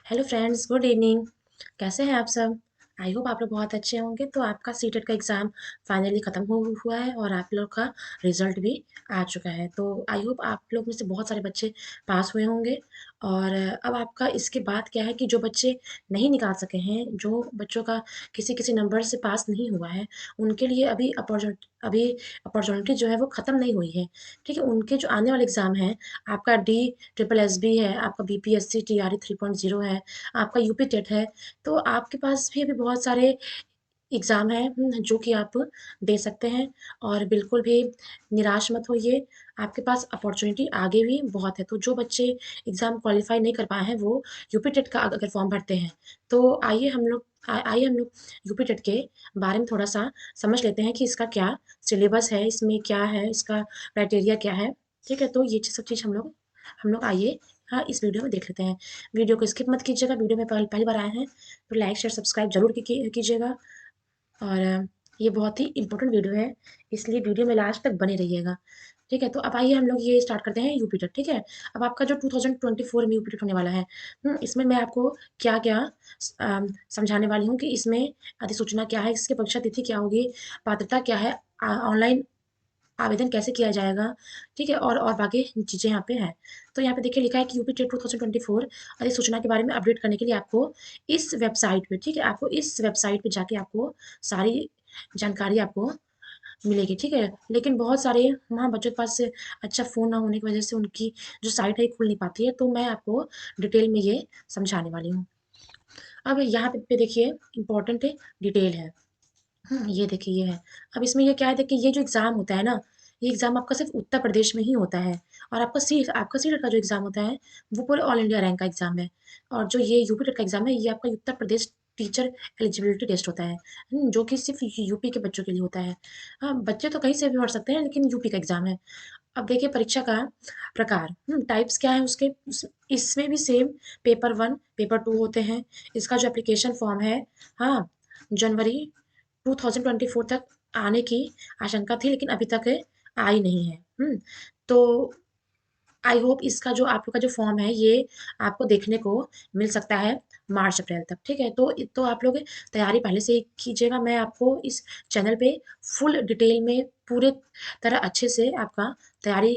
Hello friends, good evening. कैसे हैं आप सब? आई होप आप लोग बहुत अच्छे होंगे। तो आपका सीटेट का एग्ज़ाम फाइनली ख़त्म हो हुआ है और आप लोग का रिज़ल्ट भी आ चुका है। तो आई होप आप लोग में से बहुत सारे बच्चे पास हुए होंगे। और अब आपका इसके बाद क्या है कि जो बच्चे नहीं निकाल सके हैं, जो बच्चों का किसी-किसी नंबर से पास नहीं हुआ है, उनके लिए अभी अपॉर्चुनिटी जो है वो ख़त्म नहीं हुई है। ठीक है? उनके जो आने वाले एग्ज़ाम हैं, आपका डी ट्रिपल एसबी है, आपका बीपीएससी टीआरई 3.0 है, आपका यूपी टेट है। तो आपके पास भी अभी बहुत सारे एग्ज़ाम हैं जो कि आप दे सकते हैं और बिल्कुल भी निराश मत होइए। आपके पास अपॉर्च्युनिटी आगे भी बहुत है। तो जो बच्चे एग्ज़ाम क्वालीफाई नहीं कर पाए हैं, वो यूपी टेट का अगर फॉर्म भरते हैं, तो आइए हम लोग यूपी टेट के बारे में थोड़ा-सा समझ लेते हैं कि इसका क्या सिलेबस है, इसमें क्या है, इसका क्राइटेरिया क्या है। ठीक है? तो ये सब चीज़ हम लोग आइए हाँ, इस वीडियो में देख लेते हैं। वीडियो को स्किप मत कीजिएगा। वीडियो में पहली बार आए हैं, तो लाइक, शेयर, सब्सक्राइब ज़रूर कीजिएगा। और ये बहुत ही इम्पोर्टेंट वीडियो है, इसलिए वीडियो में लास्ट तक बने रहिएगा। ठीक है? तो अब आइए हम लोग ये स्टार्ट करते हैं यूपी टेट, ठीक है? अब आपका जो 2024 में यूपी टेट होने वाला है, इसमें मैं आपको क्या-क्या समझाने वाली हूँ कि इसमें अधिसूचना क्या है, इसकी परीक्षा तिथि क्या होगी, पात्रता क्या है, ऑनलाइन आवेदन कैसे किया जाएगा, ठीक है? और बाकी चीज़ें यहाँ पे हैं। तो यहाँ पे देखिए लिखा है कि यूपी टेट 2024 अधिसूचना के बारे में अपडेट करने के लिए आपको इस वेबसाइट पे, ठीक है? आपको इस वेबसाइट पे जाके आपको सारी जानकारी आपको मिलेगी, ठीक है? लेकिन बहुत सारे वहाँ बच्चों के पास अच्छा फ़ोन ना होने की वजह से उनकी जो साइट है खुल नहीं पाती है, तो मैं आपको डिटेल में ये समझाने वाली हूँ। अब यहाँ पे देखिए इम्पोर्टेंट डिटेल है। ये देखिए ये है। अब इसमें ये क्या है देखिए ये जो एग्ज़ाम होता है ना, ये एग्ज़ाम आपका सिर्फ़ उत्तर प्रदेश में ही होता है और आपका सीटेट का जो एग्ज़ाम होता है, वो पूरे ऑल इंडिया रैंक का एग्ज़ाम है। और जो ये यूपी टेट का एग्ज़ाम है, ये आपका Uttar Pradesh teacher eligibility test होता है, जो कि सिर्फ़ यूपी के बच्चों के लिए होता है। हाँ, बच्चे तो कहीं से भी भर सकते हैं, लेकिन यूपी का एग्ज़ाम है। अब देखिए परीक्षा का प्रकार, टाइप्स क्या है उसके इसमें भी सेम पेपर 1, पेपर 2 होते हैं। इसका जो एप्लीकेशन फॉर्म है, हाँ, जनवरी 2024 तक आने की आशंका थी, लेकिन अभी तक आई नहीं है। तो आई होप इसका जो आप लोग का जो फॉर्म है, ये आपको देखने को मिल सकता है मार्च अप्रैल तक, ठीक है? तो आप लोग तैयारी पहले से ही कीजिएगा। मैं आपको इस चैनल पे फुल डिटेल में पूरे तरह अच्छे से आपका तैयारी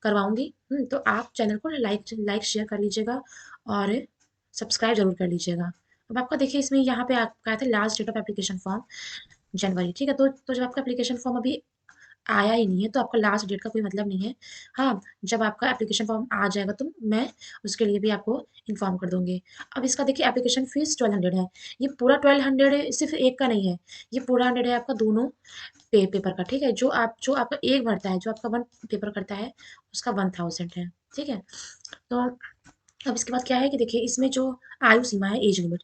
करवाऊँगी। तो आप चैनल को लाइक लाइक शेयर कर लीजिएगा और सब्सक्राइब ज़रूर कर लीजिएगा। अब आपका देखिए इसमें यहाँ पे आपका आया था last date of application form जनवरी, ठीक है? तो जब आपका एप्लीकेशन फॉर्म अभी आया ही नहीं है, तो आपका लास्ट डेट का कोई मतलब नहीं है। हाँ, जब आपका एप्लीकेशन फॉर्म आ जाएगा, तो मैं उसके लिए भी आपको इन्फॉर्म कर दूँगी। अब इसका देखिए एप्लीकेशन फ़ीस 1200 है। ये पूरा 1200 सिर्फ़ एक का नहीं है, ये पूरा 100 है आपका दोनों पेपर का, ठीक है? जो आपका एक भरता है, जो आपका 1 पेपर करता है, उसका 1000 है, ठीक है? तो अब इसके बाद क्या है कि देखिए इसमें जो आयु सीमा है, एज लिमिट,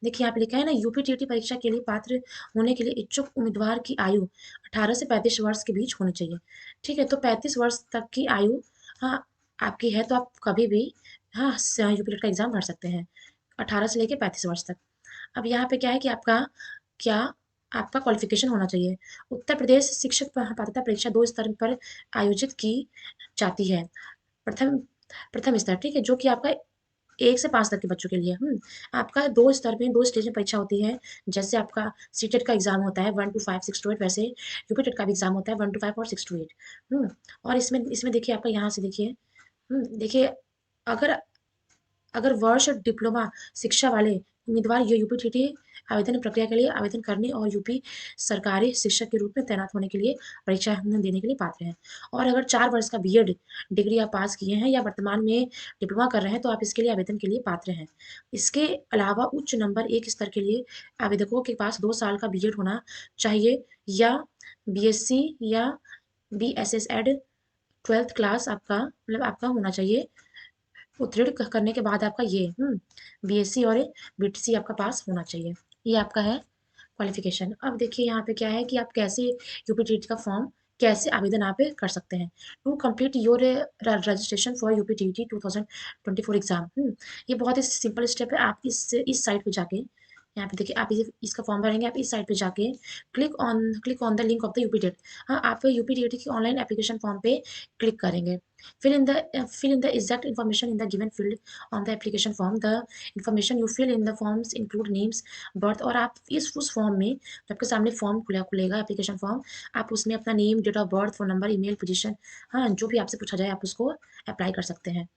देखिए यहाँ पे लिखा है ना यूपी टीटी परीक्षा के लिए पात्र होने के लिए इच्छुक उम्मीदवार की आयु 18 से 35 वर्ष के बीच होनी चाहिए। ठीक है? तो 35 वर्ष तक की आयु हाँ, आपकी है तो आप कभी भी हाँ, यूपी टेट का एग्ज़ाम भर सकते हैं, 18 से लेके 35 वर्ष तक। अब यहाँ पे क्या है कि क्या आपका क्वालिफ़िकेशन होना चाहिए। उत्तर प्रदेश शिक्षक पात्रता परीक्षा 2 स्तर पर आयोजित की जाती है। प्रथम प्रथम स्तर, ठीक है? जो कि आपका 1 से 5 तक के बच्चों के लिए आपका 2 स्तर में 2 स्टेज में परीक्षा होती है। जैसे आपका सीटेट का एग्ज़ाम होता है 1 टू 5, 6 टू 8 वैसे यूपी टेट का भी एग्ज़ाम होता है 1 टू 5 और 6 टू 8 और इसमें देखिए आपका यहाँ से देखिए देखिए अगर अगर वर्ष डिप्लोमा शिक्षा वाले उम्मीदवार ये यूपी आवेदन प्रक्रिया के लिए आवेदन करने और यूपी सरकारी शिक्षक के रूप में तैनात होने के लिए परीक्षा देने के लिए पात्र हैं और अगर 4 वर्ष का बीएड डिग्री आप पास किए हैं या वर्तमान में डिप्लोमा कर रहे हैं तो आप इसके लिए आवेदन के लिए पात्र हैं। इसके अलावा उच्च नंबर 1 स्तर के लिए आवेदकों के पास 2 साल का बीएड होना चाहिए या बीएससी या बीएसएस एड 12th क्लास आपका मतलब आपका होना चाहिए। उत्तीर्ण करने के बाद आपका ये बीएससी और बीटीसी आपका पास होना चाहिए। ये आपका है क्वालिफ़िकेशन। अब देखिए यहाँ पे क्या है कि आप कैसे यूपीटीटी का फॉर्म कैसे आवेदन आप कर सकते हैं। To complete your registration for UPTT 2024 exam ये बहुत ही सिंपल स्टेप है। आप इस साइट पे जाके यहाँ पे देखिए आप इसे इसका फॉर्म भरेंगे, आप इस साइट पे जाके click on the link of the UP date. हाँ, आप यूपी डेट की ऑनलाइन एप्लीकेशन फॉर्म पे क्लिक करेंगे। fill in the exact information in the given field on the application form. The information you fill in the forms include names, birth, और आप इस उस form में जब आपके सामने फॉर्म खुलेगा एप्लीकेशन फॉर्म, आप उसमें अपना name, date of birth, phone number, email, position, हाँ जो भी आपसे पूछा जाए आप उसको अप्लाई कर सकते हैं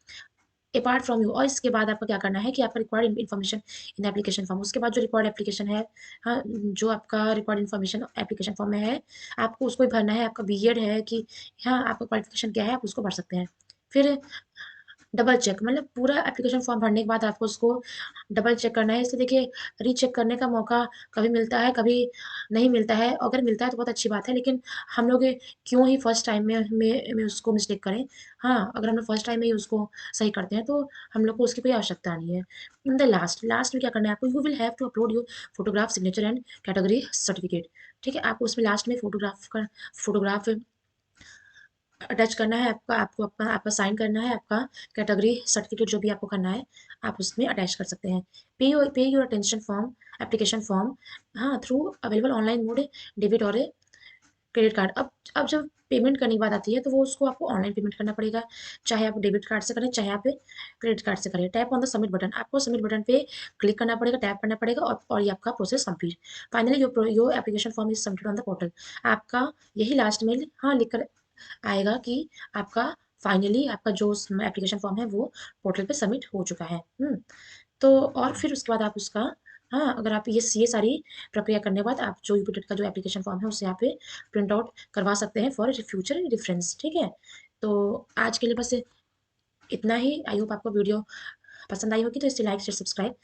अपार्ट फ्रॉम यू। और इसके बाद आपका क्या करना है कि आपका required information in application form, उसके बाद जो रिक्वायर्ड एप्लीकेशन है, हाँ जो आपका रिक्वायर्ड इन्फॉर्मेशन एप्लीकेशन फॉर्म में है आपको उसको ही भरना है। आपका बीएड है कि हाँ आपका क्वालिफिकेशन क्या है आप उसको भर सकते हैं। फिर डबल चेक, मतलब पूरा एप्लीकेशन फॉर्म भरने के बाद आपको उसको डबल चेक करना है। इसलिए देखिए रीचेक करने का मौका कभी मिलता है कभी नहीं मिलता है, अगर मिलता है तो बहुत अच्छी बात है, लेकिन हम लोग क्यों ही फर्स्ट टाइम में उसको मिस्टेक करें। हाँ, अगर हम लोग फर्स्ट टाइम में ही उसको सही करते हैं तो हम लोग को उसकी कोई आवश्यकता नहीं है। इन द लास्ट में क्या करना है आपको, you will have to upload your photograph, signature and category certificate. ठीक है, आपको उसमें लास्ट में फोटोग्राफ अटैच करना है, आपको आपका आपका साइन करना है, आपका कैटेगरी सर्टिफिकेट जो भी आपको करना है आप उसमें अटैच कर सकते हैं। Pay your attention form application form, हाँ through available online mode, debit और क्रेडिट कार्ड। अब जब पेमेंट करने की बात आती है तो वो उसको आपको ऑनलाइन पेमेंट करना पड़ेगा, चाहे आप डेबिट कार्ड से करें चाहे आप क्रेडिट कार्ड से करें। Tap on the submit button, आपको सबमिट बटन पे क्लिक करना पड़ेगा, टैप करना पड़ेगा और ये आपका process complete. Finally your application form is submitted on the portal. आपका यही लास्ट में हाँ लिख कर आएगा कि आपका फाइनली आपका जो एप्लीकेशन फॉर्म है वो पोर्टल पे सबमिट हो चुका है। तो और फिर उसके बाद आप उसका, हाँ अगर आप ये सारी प्रक्रिया करने के बाद आप जो यूपीटेट का जो एप्लीकेशन फॉर्म है उसे यहाँ पे प्रिंट आउट करवा सकते हैं फॉर फ्यूचर रेफरेंस। ठीक है, तो आज के लिए बस इतना ही। आई होप आपको वीडियो पसंद आई होगी, तो इसे लाइक शेयर सब्सक्राइब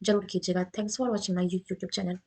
जरूर कीजिएगा। Thanks for watching my YouTube channel.